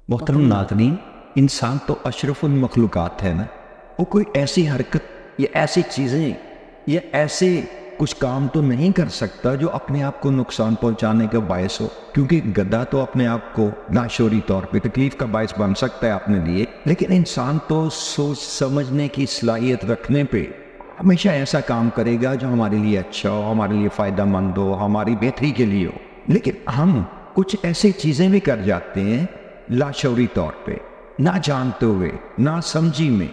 محترم ناظرین، انسان تو اشرف المخلوقات ہے نا. وہ کوئی ایسی حرکت یا ایسی چیزیں یا ایسے کچھ کام تو نہیں کر سکتا جو اپنے آپ کو نقصان پہنچانے کا باعث ہو. کیونکہ گدھا تو اپنے آپ کو لاشعوری طور پہ تکلیف کا باعث بن سکتا ہے اپنے لیے، لیکن انسان تو سوچ سمجھنے کی صلاحیت رکھنے پہ ہمیشہ ایسا کام کرے گا جو ہمارے لیے اچھا ہو، ہمارے لیے فائدہ مند ہو، ہماری بہتری کے لیے ہو. لیکن ہم کچھ ایسی چیزیں بھی کر جاتے ہیں لاشعوری طور پہ، نہ جانتے ہوئے، نہ سمجھی میں،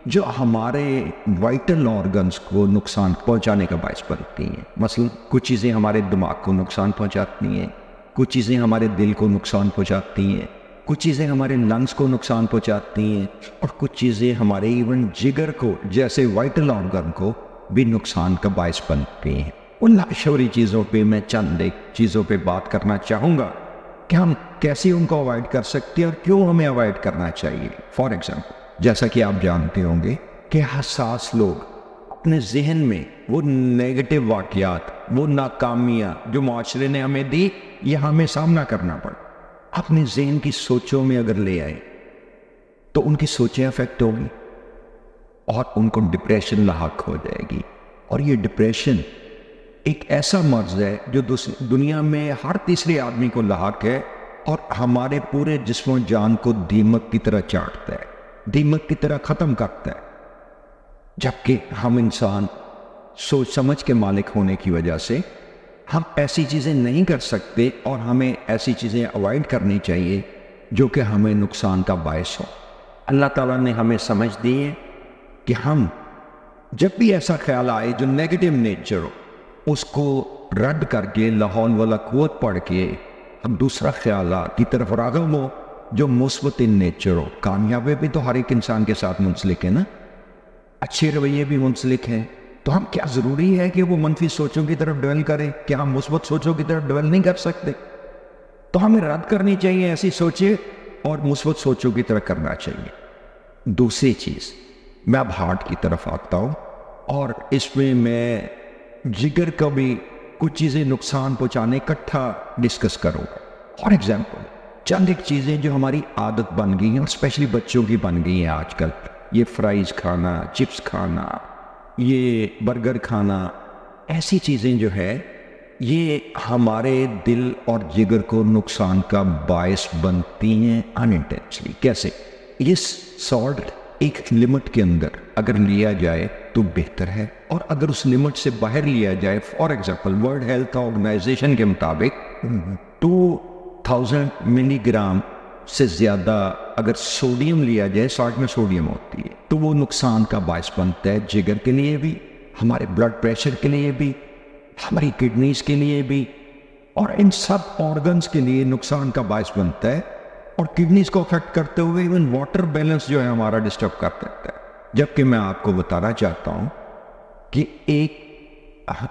جو ہمارے وائٹل آرگنز کو نقصان پہنچانے کا باعث بنتی ہیں. مثلا کچھ چیزیں ہمارے دماغ کو نقصان پہنچاتی ہیں، کچھ چیزیں ہمارے دل کو نقصان پہنچاتی ہیں، کچھ چیزیں ہمارے لنگز کو نقصان پہنچاتی ہیں، اور کچھ چیزیں ہمارے ایون جگر کو جیسے وائٹل آرگن کو بھی نقصان کا باعث بنتی ہیں. ان لاشعوری چیزوں پہ میں چند ایک چیزوں پہ بات کرنا چاہوں گا کہ ہم کیسے ان کو اوائڈ کر سکتے ہیں اور کیوں ہمیں اوائڈ کرنا چاہیے. فار ایگزامپل، جیسا کہ آپ جانتے ہوں گے کہ حساس لوگ اپنے ذہن میں وہ نیگیٹو واقعات، وہ ناکامیاں جو معاشرے نے ہمیں دی یا ہمیں سامنا کرنا پڑا، اپنے ذہن کی سوچوں میں اگر لے آئے تو ان کی سوچیں افیکٹ ہوگی اور ان کو ڈپریشن لاحق ہو جائے گی. اور یہ ڈپریشن ایک ایسا مرض ہے جو دنیا میں ہر تیسرے آدمی کو لاحق ہے اور ہمارے پورے جسم و جان کو دیمک کی طرح چاٹتا ہے، دیمک کی طرح ختم کرتا ہے. جبکہ ہم انسان سوچ سمجھ کے مالک ہونے کی وجہ سے ہم ایسی چیزیں نہیں کر سکتے اور ہمیں ایسی چیزیں اوائڈ کرنی چاہیے جو کہ ہمیں نقصان کا باعث ہو. اللہ تعالیٰ نے ہمیں سمجھ دی ہے کہ ہم جب بھی ایسا خیال آئے جو نیگیٹو نیچر ہو، اس کو رد کر کے لاحول والا قوت پڑھ کے ہم دوسرا خیالات کی طرف راغب ہو جو مثبت نیچر ہو. کامیابی بھی تو ہر ایک انسان کے ساتھ منسلک ہے نا، اچھے رویے بھی منسلک ہیں. تو ہم کیا ضروری ہے کہ وہ منفی سوچوں کی طرف ڈویل کریں؟ کیا ہم مثبت سوچوں کی طرف ڈویل نہیں کر سکتے؟ تو ہمیں رد کرنی چاہیے ایسی سوچیں اور مثبت سوچوں کی طرف کرنا چاہیے. دوسری چیز، میں اب ہارٹ کی طرف آتا ہوں اور اس میں جگر کا بھی کچھ چیزیں نقصان پہنچانے اکٹھا ڈسکس کروں گا. فار ایگزامپل، چند ایک چیزیں جو ہماری عادت بن گئی ہیں اور اسپیشلی بچوں کی بن گئی ہیں آج کل، یہ فرائز کھانا، چپس کھانا، یہ برگر کھانا، ایسی چیزیں جو ہے یہ ہمارے دل اور جگر کو نقصان کا باعث بنتی ہیں انٹینشنلی. کیسے؟ یہ سالٹ ایک لمٹ کے اندر اگر لیا جائے تو بہتر ہے، اور اگر اس لمٹ سے باہر لیا جائے، for example World Health Organization کے مطابق 2000 ملی گرام سے زیادہ اگر سوڈیم لیا جائے، سالٹ میں سوڈیم ہوتی ہے، تو وہ نقصان کا باعث بنتا ہے جگر کے لیے بھی، ہمارے بلڈ پریشر کے لیے بھی، ہماری کڈنیز کے لیے بھی، اور ان سب آرگنز کے لیے نقصان کا باعث بنتا ہے. اور کڈنیز کو افیکٹ کرتے ہوئے ایون واٹر بیلنس جو ہے ہمارا ڈسٹرب کر دیتا ہے. جبکہ میں آپ کو بتانا چاہتا ہوں کہ ایک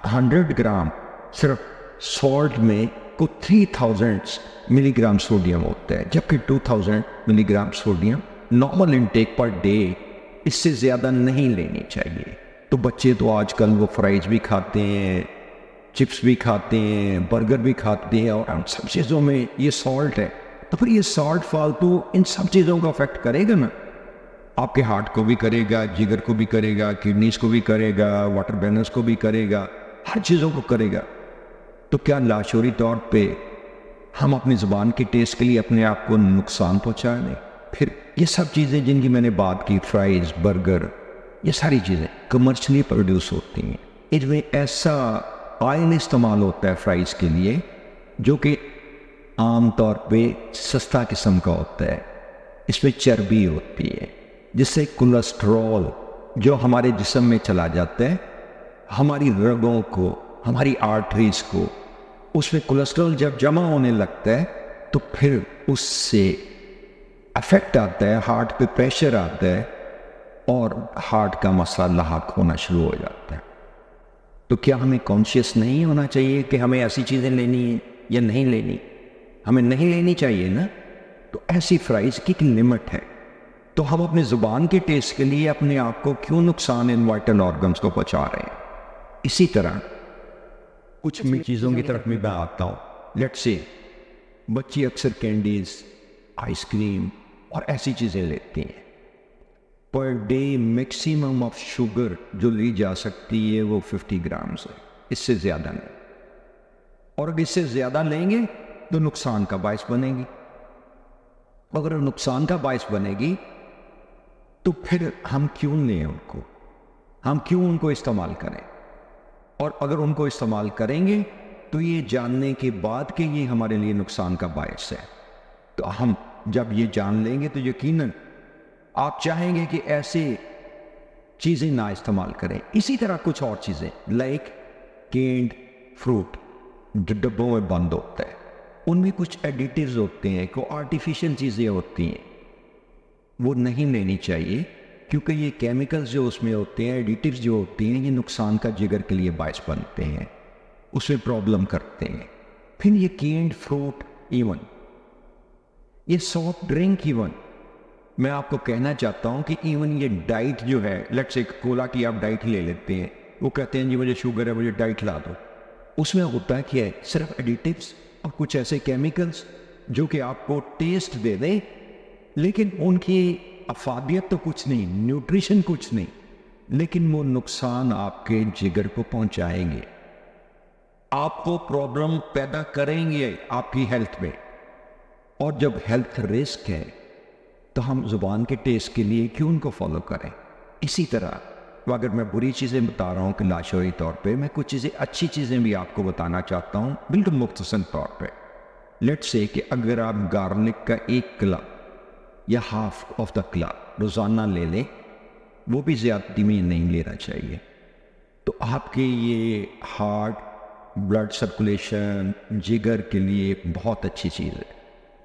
100 گرام صرف سالٹ میں کو 3000 ملی گرام سوڈیم ہوتا ہے، جبکہ 2000 milligram sodium normal intake per day اس سے زیادہ نہیں لینی چاہیے. تو بچے تو آج کل وہ فرائز بھی کھاتے ہیں، چپس بھی کھاتے ہیں، برگر بھی کھاتے ہیں، اور ان سب چیزوں میں یہ سالٹ ہے. تو پھر یہ سالٹ فالتو ان سب چیزوں کو افیکٹ کرے گا نا، آپ کے ہارٹ کو بھی کرے گا، جگر کو بھی کرے گا، کڈنیز کو بھی کرے گا، واٹر بیلنس کو بھی کرے گا، ہر چیزوں کو کرے گا. تو کیا لاشعوری طور پہ ہم اپنی زبان کے ٹیسٹ کے لیے اپنے آپ کو نقصان پہنچا لیں؟ پھر یہ سب چیزیں جن کی میں نے بات کی، فرائز، برگر، یہ ساری چیزیں کمرشلی پروڈیوس ہوتی ہیں. ان میں ایسا آئل استعمال ہوتا ہے فرائز کے لیے جو کہ عام طور پہ سستا قسم کا ہوتا ہے. اس میں چربی ہوتی ہے جس سے کولیسٹرول جو ہمارے جسم میں چلا جاتا ہے، ہماری رگوں کو، ہماری آرٹریز کو، اس میں کولیسٹرول جب جمع ہونے لگتا ہے تو پھر اس سے افیکٹ آتا ہے، ہارٹ پہ پریشر آتا ہے اور ہارٹ کا مسئلہ لاحق ہونا شروع ہو جاتا ہے. تو کیا ہمیں کانشیس نہیں ہونا چاہیے کہ ہمیں ایسی چیزیں لینی ہیں یا نہیں لینی؟ ہمیں نہیں لینی چاہیے نا. تو ایسی فرائز کی لمٹ ہے. تو ہم اپنے زبان کے ٹیسٹ کے لیے اپنے آپ کو کیوں نقصان ان وائٹل آرگنز کو پہنچا رہے ہیں؟ اسی طرح کچھ چیزوں کی طرف میں آتا ہوں. لیٹس سے بچے اکثر کینڈیز آئس کریم اور ایسی چیزیں لیتی ہیں. Per day maximum of sugar جو لی جا سکتی ہے وہ 50 گرامز ہے, اس سے زیادہ نہیں. اور اگر اس سے زیادہ لیں گے تو نقصان کا باعث بنے گی. اگر نقصان کا باعث بنے گی تو پھر ہم کیوں لیں ان کو, ہم کیوں ان کو استعمال کریں؟ اور اگر ان کو استعمال کریں گے تو یہ جاننے کے بعد کہ یہ ہمارے لیے نقصان کا باعث ہے, تو ہم جب یہ جان لیں گے تو یقیناً آپ چاہیں گے کہ ایسے چیزیں نہ استعمال کریں. اسی طرح کچھ اور چیزیں لائک کینڈ فروٹ جو ڈبوں میں بند ہوتا ہے, ان میں کچھ ایڈیٹیوز ہوتے ہیں, کوئی آرٹیفیشل چیزیں ہوتی ہیں, وہ نہیں لینی چاہیے کیونکہ یہ کیمیکلز جو اس میں ہوتے ہیں, ایڈیٹیوز جو ہوتے ہیں, یہ نقصان کا جگر کے لیے باعث بنتے ہیں, اس میں پرابلم کرتے ہیں. پھر یہ کینڈ فروٹ, ایون یہ سافٹ ڈرنک, ایون میں آپ کو کہنا چاہتا ہوں کہ ایون یہ ڈائٹ جو ہے, لیٹس سے کولا کی آپ ڈائٹ لے لیتے ہیں, وہ کہتے ہیں جی مجھے شوگر ہے مجھے ڈائٹ لا دو, اس میں ہوتا ہے کیا ہے, صرف ایڈیٹیوز اور کچھ ایسے کیمیکلز جو کہ آپ کو ٹیسٹ دے دیں, لیکن ان کی افادیت تو کچھ نہیں, نیوٹریشن کچھ نہیں, لیکن وہ نقصان آپ کے جگر کو پہنچائیں گے, آپ کو پرابلم پیدا کریں گے آپ کی ہیلتھ میں. اور جب ہیلتھ رسک ہے تو ہم زبان کے ٹیسٹ کے لیے کیوں ان کو فالو کریں؟ اسی طرح اگر میں بری چیزیں بتا رہا ہوں کہ لاشعوری طور پہ, میں کچھ چیزیں اچھی چیزیں بھی آپ کو بتانا چاہتا ہوں بالکل مختصر طور پہ. لیٹ سے کہ اگر آپ گارلک کا 1 کلو یا ہاف آف دا کلو روزانہ لے لیں, وہ بھی زیادتی میں نہیں لینا چاہیے, تو آپ کے یہ ہارٹ, بلڈ سرکولیشن, جگر کے لیے بہت اچھی چیز ہے.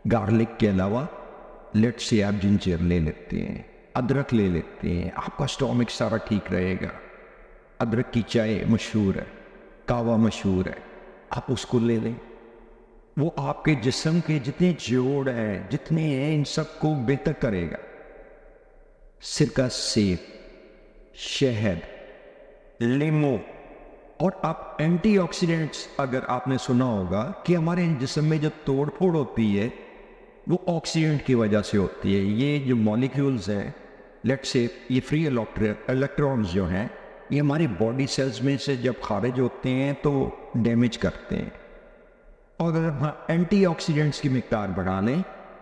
گارلک کے علاوہ لیٹ سے آپ جنجر لے لیتے ہیں, ادرک لے لیتے ہیں, آپ کا اسٹومک سارا ٹھیک رہے گا. ادرک کی چائے مشہور ہے, کہوہ مشہور ہے, آپ اس کو لے لیں, وہ آپ کے جسم کے جتنے جوڑ ہیں جتنے ہیں ان سب کو بہتر کرے گا. سرکہ سیب, شہد, لیمو, اور آپ اینٹی آکسیڈنٹس, اگر آپ نے سنا ہوگا کہ ہمارے جسم میں جو توڑ پھوڑ ہوتی ہے وہ آکسیڈنٹ کی وجہ سے ہوتی ہے. یہ جو مولیکیولز ہیں, لیٹ سے یہ فری الیکٹرونز جو ہیں, یہ ہماری باڈی سیلز میں سے جب خارج ہوتے ہیں تو ڈیمیج کرتے ہیں, اور اگر ہم اینٹی آکسیڈنٹس کی مقدار بڑھا لیں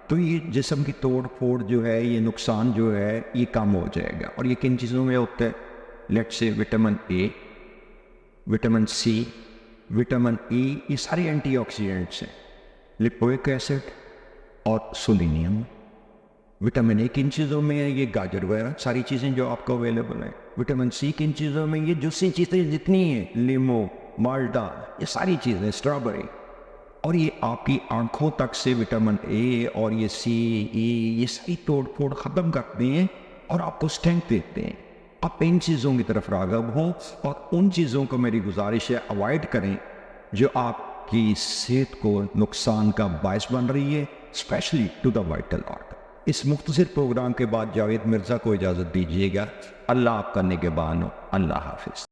تو یہ جسم کی توڑ پھوڑ جو ہے, یہ نقصان جو ہے یہ کم ہو جائے گا. اور یہ کن چیزوں میں ہوتا ہے؟ Let's say vitamin A, vitamin C, vitamin E, یہ سارے اینٹی آکسیڈنٹس ہیں. لپوئک ایسڈ اور سولینیم. وٹامن اے کن چیزوں میں ہے؟ یہ گاجر وغیرہ ساری چیزیں جو آپ کو اویلیبل ہیں. وٹامن سی کن چیزوں میں؟ یہ جوسی چیزیں جتنی ہیں, لیمو, مالٹا, یہ ساری چیزیں, اسٹرابری. اور یہ آپ کی آنکھوں تک سے وٹامن اے اور یہ سی, ای, یہ ساری توڑ پھوڑ ختم کرتے ہیں اور آپ کو اسٹرینتھ دیتے ہیں. آپ ان چیزوں کی طرف راغب ہوں, اور ان چیزوں کو میری گزارش ہے اوائڈ کریں جو آپ کی صحت کو نقصان کا باعث بن رہی ہے, especially to the vital organ. اس مختصر پروگرام کے بعد جاوید مرزا کو اجازت دیجیے گا. اللہ آپ کا نگہبان ہو. اللہ حافظ.